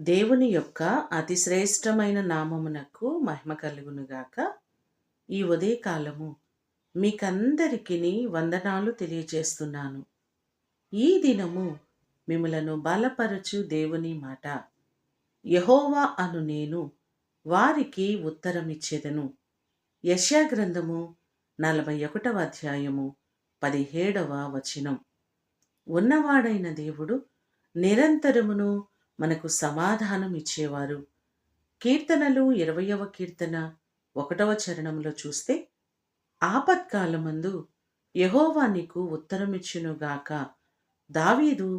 దేవుని యొక్క అతి శ్రేష్టమైన నామమునకు మహిమ కలుగునుగాక. ఈ ఉదయకాలము మీకందరికిని వందనాలు తెలియజేస్తున్నాను. ఈ దినము మిమ్ములను బలపరచు దేవుని మాట. యెహోవా అను నేను వారికి ఉత్తరమిచ్చేదను. యెషయా గ్రంథము 41వ అధ్యాయము 17వ వచనం. ఉన్నవాడైన దేవుడు నిరంతరమును మనకు సమాధానం ఇచ్చేవారు. కీర్తనలు 20వ కీర్తన 1వ చరణంలో చూస్తే, ఆపత్కాలమందు యెహోవా నీకు ఉత్తరమిచ్చునుగాక. దావీదు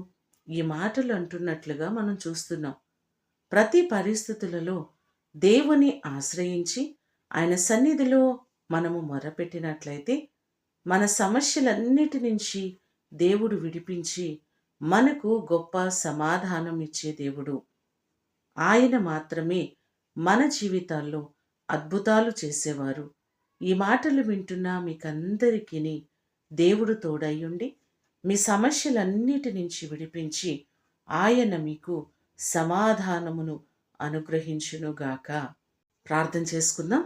ఈ మాటలు అంటున్నట్లుగా మనం చూస్తున్నాం. ప్రతి పరిస్థితులలో దేవుని ఆశ్రయించి ఆయన సన్నిధిలో మనము మొరపెట్టినట్లయితే మన సమస్యలన్నిటి నుంచి దేవుడు విడిపించి మనకు గొప్ప సమాధానం ఇచ్చే దేవుడు. ఆయన మాత్రమే మన జీవితాల్లో అద్భుతాలు చేసేవారు. ఈ మాటలు వింటున్న మీకందరికీ దేవుడు తోడయ్యుండి మీ సమస్యలన్నిటి నుంచి విడిపించి ఆయన మీకు సమాధానమును అనుగ్రహించునుగాక. ప్రార్థన చేసుకుందాం.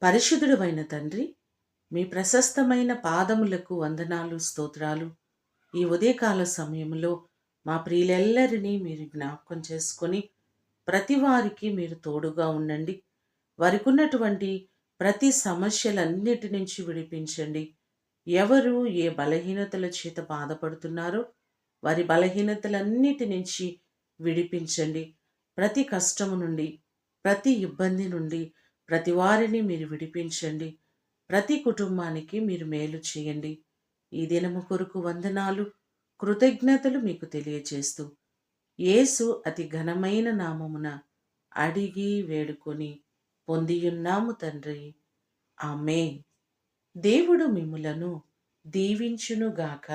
పరిశుద్ధుడైన తండ్రి, మీ ప్రశస్తమైన పాదములకు వందనాలు, స్తోత్రాలు. ఈ ఉదయకాల సమయంలో మా ప్రియులెల్లరినీ మీరు జ్ఞాపకం చేసుకొని ప్రతి వారికి మీరు తోడుగా ఉండండి. వారికి ఉన్నటువంటి ప్రతి సమస్యలన్నిటి నుంచి విడిపించండి. ఎవరు ఏ బలహీనతల చేత బాధపడుతున్నారో వారి బలహీనతలన్నిటి నుంచి విడిపించండి. ప్రతి కష్టము నుండి, ప్రతి ఇబ్బంది నుండి ప్రతి వారిని మీరు విడిపించండి. ప్రతి కుటుంబానికి మీరు మేలు చేయండి. ఈ దినము కొరకు వందనాలు, కృతజ్ఞతలు మీకు తెలియచేస్తూ యేసు అతి ఘనమైన నామమున అడిగి వేడుకొని పొందియున్నాము తండ్రి. ఆమేన్. దేవుడు మిమ్ములను దీవించునుగాక.